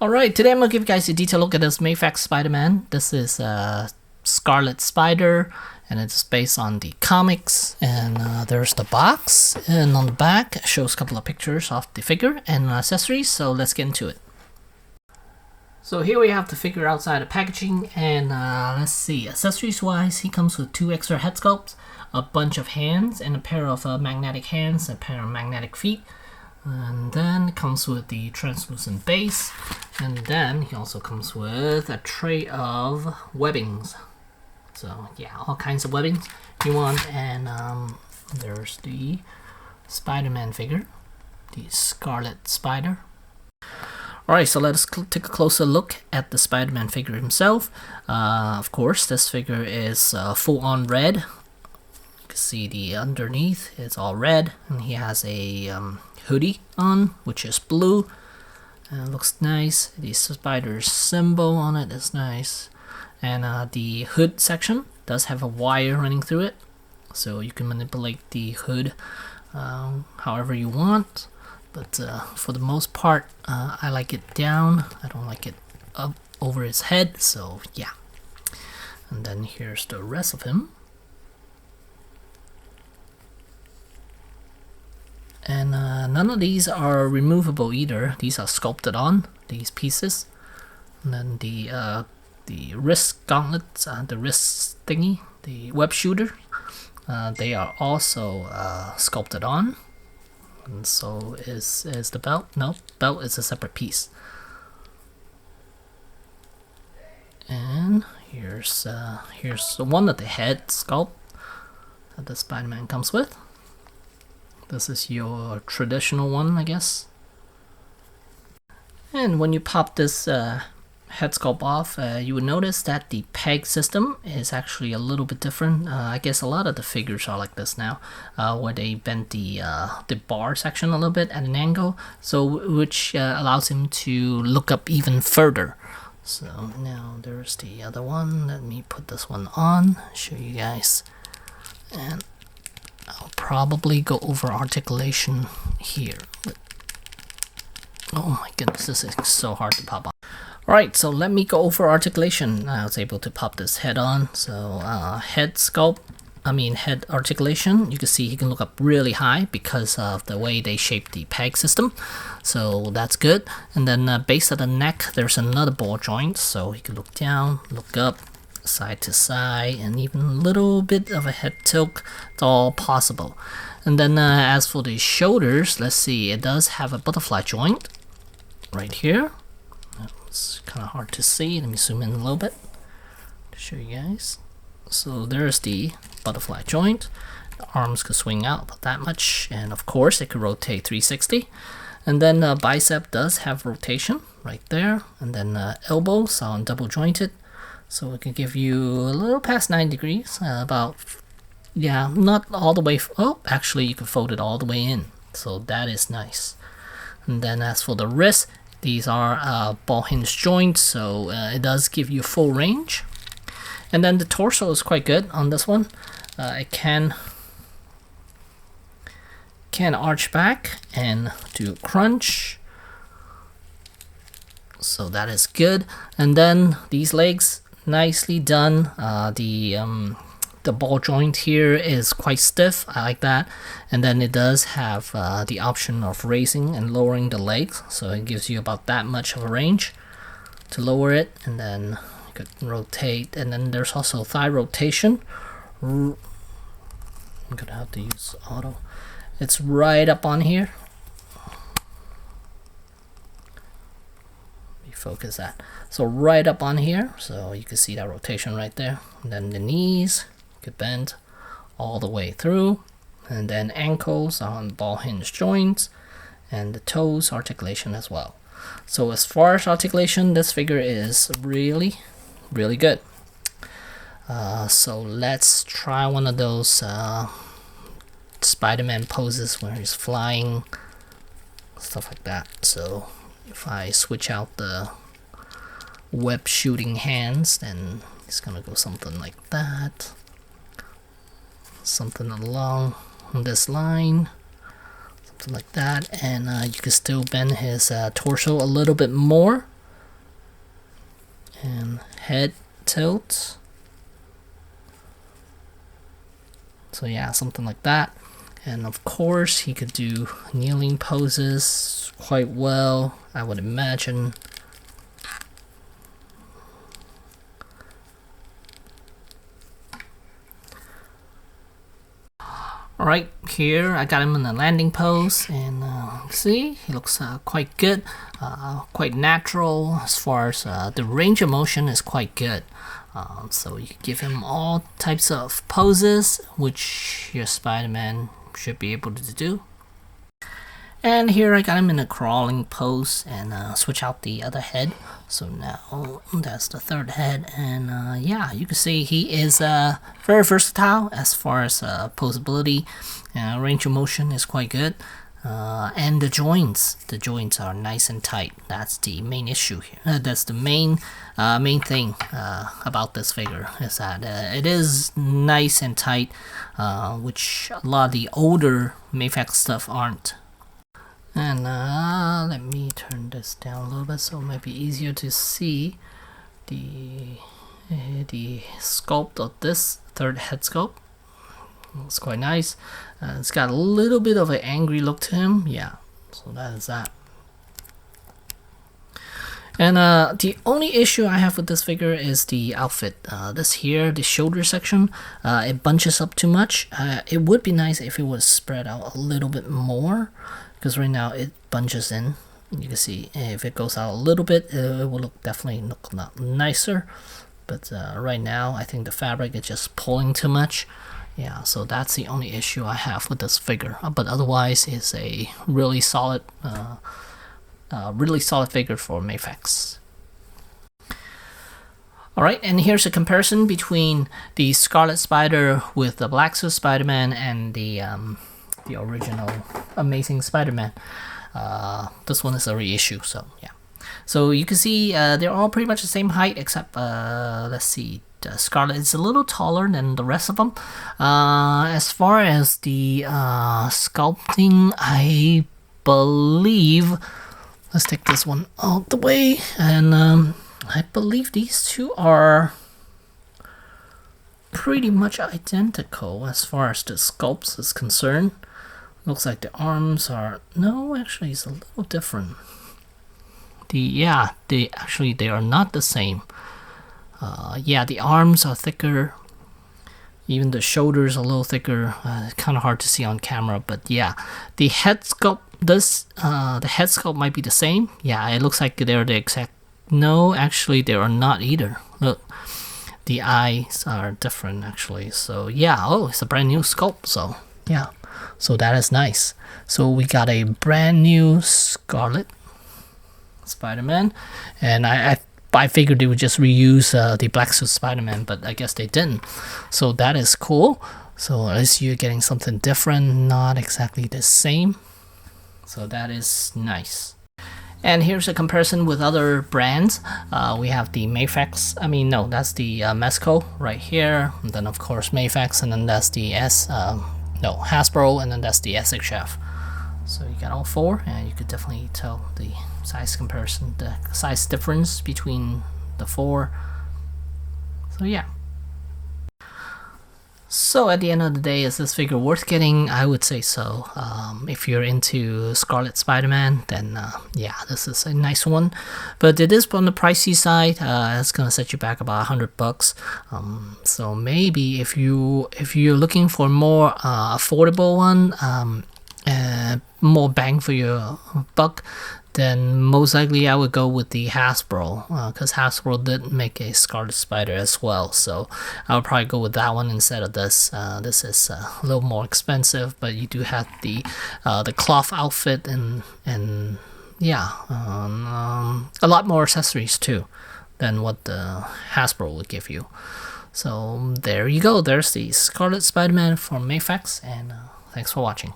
Alright, today I'm going to give you guys a detailed look at this Mafex Spiderman. This is Scarlet Spider, and it's based on the comics. And there's the box, and on the back it shows a couple of pictures of the figure and accessories, so let's get into it. So here we have the figure outside the packaging, and let's see, accessories wise, he comes with 2 extra head sculpts, a bunch of hands, and a pair of magnetic hands, and a pair of magnetic feet. And then it comes with the translucent base, and then he also comes with a tray of webbings. So yeah, all kinds of webbings you want. And there's the Spider-Man figure, the Scarlet Spider. Alright, so let us take a closer look at the Spider-Man figure himself. Of course, this figure is full on red. You can see the underneath is all red, and he has a hoodie on, which is blue, and it looks nice. The spider symbol on it is nice, and the hood section does have a wire running through it, so you can manipulate the hood however you want, but for the most part I like it down. I don't like it up over his head, so yeah. And then here's the rest of him. And none of these are removable either. These are sculpted on, these pieces. And then the wrist gauntlets, the wrist thingy, the web shooter, they are also sculpted on. And so is the belt. No, belt is a separate piece. And here's one of the head sculpt that the Spider-Man comes with. This is your traditional one, I guess. And when you pop this head sculpt off, you would notice that the peg system is actually a little bit different. I guess a lot of the figures are like this now, where they bend the bar section a little bit at an angle, so which allows him to look up even further. So now there's the other one. Let me put this one on, show you guys. And I'll probably go over articulation here. Oh my goodness, this is so hard to pop on. Alright, so let me go over articulation. I was able to pop this head on. So head articulation, you can see he can look up really high because of the way they shape the peg system. So that's good. And then base of the neck, there's another ball joint, so he can look down, look up, side to side, and even a little bit of a head tilt. It's all possible. And then as for the shoulders, let's see, it does have a butterfly joint right here. It's kind of hard to see. Let me zoom in a little bit to show you guys. So there's the butterfly joint. The arms could swing out about that much, and of course it could rotate 360. And then bicep does have rotation right there, and then elbows are double jointed. So it can give you a little past 9 degrees, about, yeah, not all the way, oh, actually you can fold it all the way in, so that is nice. And then as for the wrist, these are ball hinge joints, so it does give you full range. And then the torso is quite good on this one. It can arch back and do crunch, so that is good. And then these legs, nicely done. The ball joint here is quite stiff. I like that. And then it does have the option of raising and lowering the legs, so it gives you about that much of a range to lower it. And then you could rotate, and then there's also thigh rotation. I'm gonna have to use auto. It's right up on here. Focus that. So right up on here, so you can see that rotation right there. And then the knees could bend all the way through, and then ankles are on ball hinge joints, and the toes articulation as well. So as far as articulation, this figure is really good. So let's try one of those Spider-Man poses where he's flying, stuff like that. So if I switch out the web shooting hands, then it's gonna go something like that, something along this line, something like that. And you can still bend his torso a little bit more and head tilt. So yeah, something like that. And of course, he could do kneeling poses quite well, I would imagine. Alright, here I got him in the landing pose, and see, he looks quite good, quite natural as far as the range of motion is quite good. So you give him all types of poses, which your Spider-Man should be able to do. And here I got him in a crawling pose and switch out the other head. So now that's the third head, and yeah, you can see he is very versatile as far as posability. Range of motion is quite good, and the joints are nice and tight. That's the main issue here. That's the main thing about this figure, is that it is nice and tight, which a lot of the older Mafex stuff aren't. And let me turn this down a little bit so it might be easier to see the sculpt of this third head sculpt. It's quite nice. It's got a little bit of an angry look to him. Yeah, so that is that. And the only issue I have with this figure is the outfit. This here, the shoulder section, it bunches up too much. It would be nice if it was spread out a little bit more, because right now it bunches in. You can see if it goes out a little bit, it will definitely look a lot nicer. But right now, I think the fabric is just pulling too much. Yeah, so that's the only issue I have with this figure. But otherwise, it's a really solid figure for Mafex. Alright, and here's a comparison between the Scarlet Spider with the Black Suit Spider-Man and the original Amazing Spider-Man. This one is a reissue, so yeah. So you can see they're all pretty much the same height, except let's see, Scarlet is a little taller than the rest of them. As far as the sculpting, I believe, let's take this one out the way, and I believe these two are pretty much identical as far as the sculpts is concerned. Looks like the arms are, no, actually it's a little different. They are not the same. Yeah, the arms are thicker. Even the shoulders a little thicker. Kind of hard to see on camera, but yeah, the head sculpt. The head sculpt might be the same. Yeah, it looks like they're the exact. No, actually, they are not either. Look, the eyes are different actually. So yeah, oh, it's a brand new sculpt. So yeah, so that is nice. So we got a brand new Scarlet Spider-Man, and I figured they would just reuse the Black Suit Spider-Man, but I guess they didn't. So that is cool. So at least you're getting something different, not exactly the same. So that is nice. And here's a comparison with other brands. We have the Mafex. I mean, no, that's the Mezco right here. And then of course Mafex, and then that's the Hasbro, and then that's the SHF. So you got all four, and you could definitely tell the size comparison, the size difference between the four. So yeah. So at the end of the day, is this figure worth getting? I would say so. If you're into Scarlet Spider-Man, then yeah, this is a nice one. But it is on the pricey side. It's gonna set you back about $100. So maybe if you're looking for more affordable one, more bang for your buck, then most likely I would go with the Hasbro, because Hasbro did make a Scarlet Spider as well, so I would probably go with that one instead of this. This is a little more expensive, but you do have the cloth outfit and yeah, a lot more accessories too than what the Hasbro would give you. So there you go, there's the Scarlet Spider-Man from Mafex, and thanks for watching.